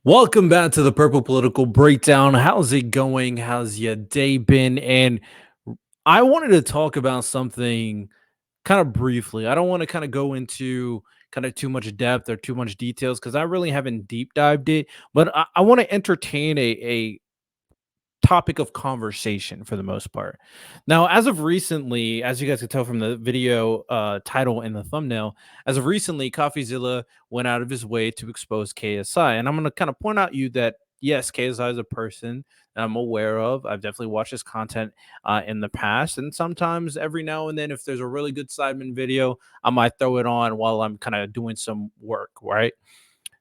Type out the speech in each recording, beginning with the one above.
Welcome back to the Purple Political Breakdown. How's it going? How's your day been? And I wanted to talk about something kind of briefly. I don't want to kind of go into kind of too much depth or too much details because I really haven't deep dived it, but I want to entertain a topic of conversation for the most part. Now, as of recently, as you guys can tell from the video title and the thumbnail, as of recently, coffeezilla went out of his way to expose KSI. And I'm going to kind of point out you that yes, KSI is a person that I'm aware of. I've definitely watched his content in the past, and sometimes every now and then, if there's a really good Sidemen video, I might throw it on while I'm kind of doing some work, right?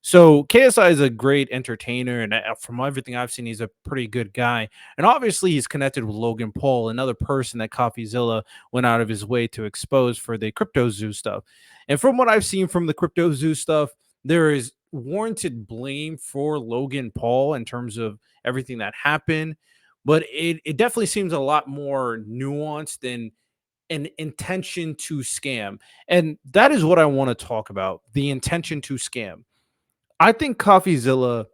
So KSI is a great entertainer, and from everything I've seen, he's a pretty good guy. And obviously, he's connected with Logan Paul, another person that CoffeeZilla went out of his way to expose for the Crypto Zoo stuff. And from what I've seen from the Crypto Zoo stuff, there is warranted blame for Logan Paul in terms of everything that happened, but it definitely seems a lot more nuanced than an intention to scam. And that is what I want to talk about: the intention to scam. I think CoffeeZilla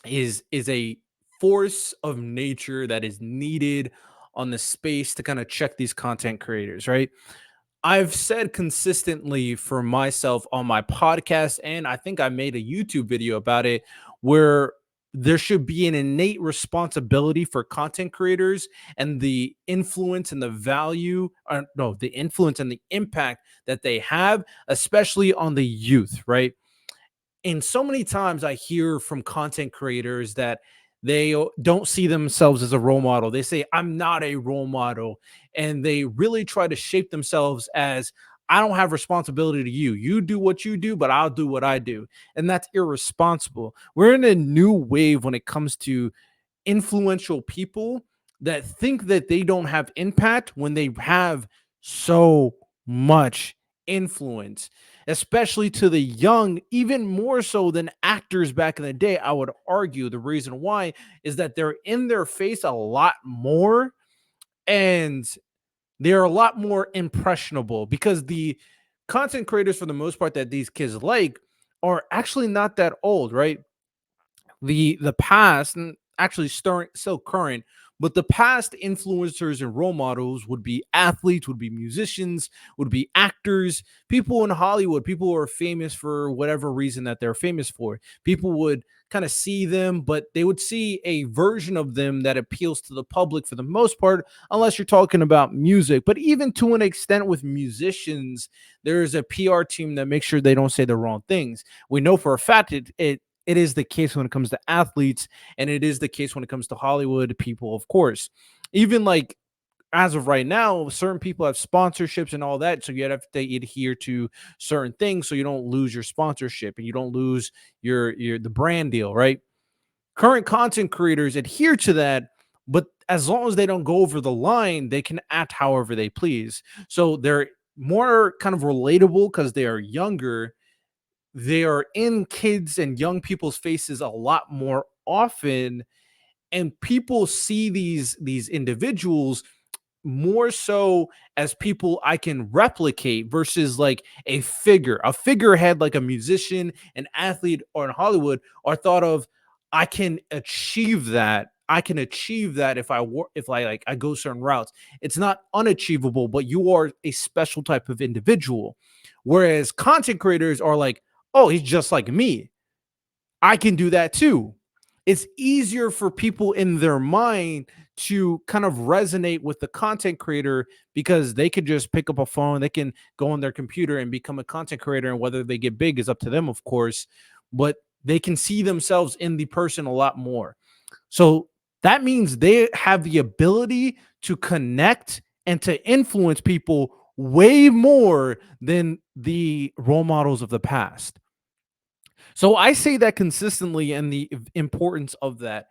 is a force of nature that is needed on the space to kind of check these content creators, right? I've said consistently for myself on my podcast, and I think I made a YouTube video about it, where there should be an innate responsibility for content creators and the influence and the value, or no, the influence and the impact that they have, especially on the youth, right? And so many times I hear from content creators that they don't see themselves as a role model. They say, I'm not a role model. And they really try to shape themselves as, I don't have responsibility to you. You do what you do, but I'll do what I do. And that's irresponsible. We're in a new wave when it comes to influential people that think that they don't have impact when they have so much influence, especially to the young, even more so than actors back in the day. I would argue the reason why is that they're in their face a lot more, and they're a lot more impressionable because the content creators, for the most part, that these kids like are actually not that old, right? The past, and actually still current, but the past influencers and role models would be athletes, would be musicians, would be actors, people in Hollywood, people who are famous for whatever reason that they're famous for. People would kind of see them, but they would see a version of them that appeals to the public for the most part, unless you're talking about music. But even to an extent with musicians, there is a PR team that makes sure they don't say the wrong things. We know for a fact it is the case when it comes to athletes, and it is the case when it comes to Hollywood people, of course. Even like as of right now, certain people have sponsorships and all that, so you have to adhere to certain things so you don't lose your sponsorship and you don't lose your the brand deal, right? Current content creators adhere to that, but as long as they don't go over the line, they can act however they please. So they're more kind of relatable because they are younger, they are in kids and young people's faces a lot more often, and people see these individuals more so as people I can replicate versus like a figurehead like a musician, an athlete, or in Hollywood are thought of. I can achieve that. I can achieve that if if I like I go certain routes. It's not unachievable, but you are a special type of individual. Whereas content creators are like, oh, he's just like me. I can do that too. It's easier for people in their mind to kind of resonate with the content creator because they could just pick up a phone, they can go on their computer and become a content creator. And whether they get big is up to them, of course, but they can see themselves in the person a lot more. So that means they have the ability to connect and to influence people way more than the role models of the past. So I say that consistently and the importance of that.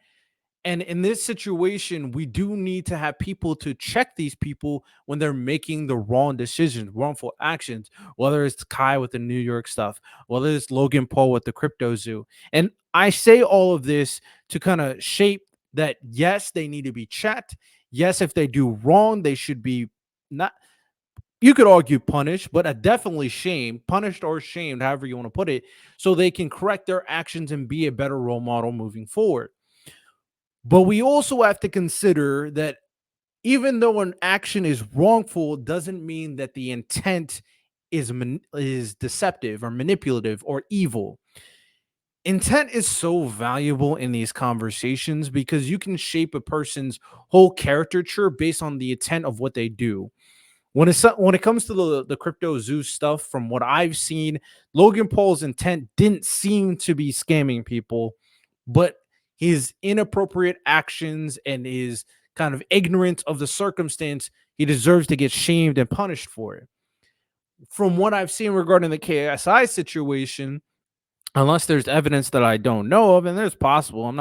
And in this situation, we do need to have people to check these people when they're making the wrong decisions, wrongful actions, whether it's Kai with the New York stuff, whether it's Logan Paul with the crypto zoo. And I say all of this to kind of shape that yes, they need to be checked. Yes, if they do wrong, they should be not. you could argue punished, but definitely shamed, punished or shamed, however you want to put it, so they can correct their actions and be a better role model moving forward. But we also have to consider that even though an action is wrongful, doesn't mean that the intent is deceptive or manipulative or evil. Intent is so valuable in these conversations because you can shape a person's whole caricature based on the intent of what they do. When it comes to the crypto Zeus stuff, from what I've seen, Logan Paul's intent didn't seem to be scamming people, but his inappropriate actions and his kind of ignorance of the circumstance, he deserves to get shamed and punished for it. From what I've seen regarding the KSI situation, unless there's evidence that I don't know of, and there's possible.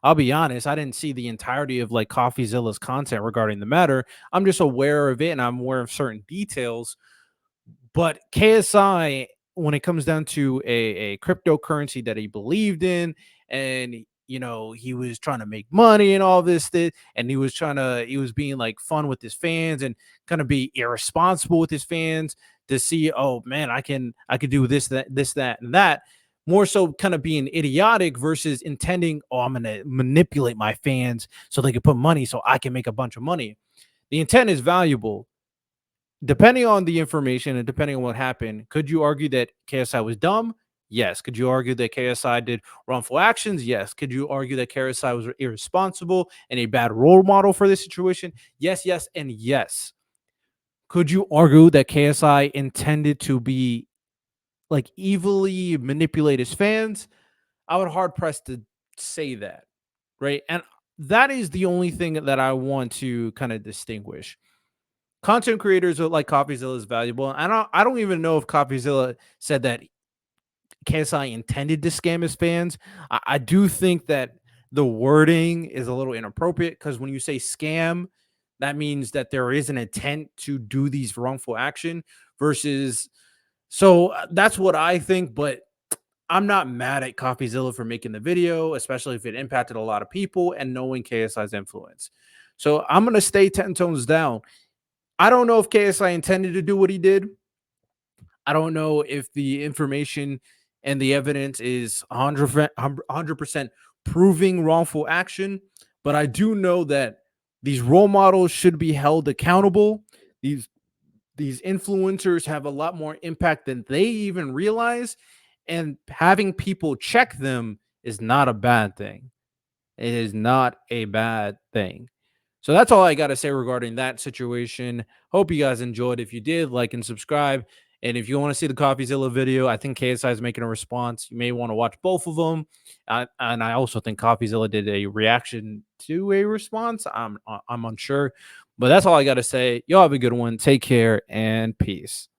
I'll be honest. I didn't see the entirety of like CoffeeZilla's content regarding the matter. I'm just aware of it, and I'm aware of certain details. But KSI, when it comes down to a cryptocurrency that he believed in, and he was trying to make money and all this, and he was being like fun with his fans and kind of be irresponsible with his fans to see, oh man, I could do this, that, and that. More so kind of being idiotic versus intending, oh, I'm gonna manipulate my fans so they can put money so I can make a bunch of money. The intent is valuable. Depending on the information and depending on what happened, could you argue that KSI was dumb? Yes. Could you argue that KSI did wrongful actions? Yes. Could you argue that KSI was irresponsible and a bad role model for this situation? Yes, yes, and yes. Could you argue that KSI intended to be like evilly manipulate his fans? I would hard pressed to say that, right? And that is the only thing that I want to kind of distinguish. Content creators like CoffeeZilla is valuable. I don't even know if CoffeeZilla said that KSI intended to scam his fans. I do think that the wording is a little inappropriate because when you say scam, that means that there is an intent to do these wrongful action versus. So that's what I think, but I'm not mad at CoffeeZilla for making the video, especially if it impacted a lot of people and knowing KSI's influence. So I'm gonna stay 10 tones down. I don't know if KSI intended to do what he did. I don't know if the information and the evidence is 100% proving wrongful action, but I do know that these role models should be held accountable. These these influencers have a lot more impact than they even realize, and having people check them is not a bad thing. It is not a bad thing. So that's all I got to say regarding that situation. Hope you guys enjoyed. If you did, like and subscribe. And if you want to see the CoffeeZilla video, I think KSI is making a response. You may want to watch both of them. And I also think CoffeeZilla did a reaction to a response. I'm unsure. But that's all I got to say. Y'all have a good one. Take care and peace.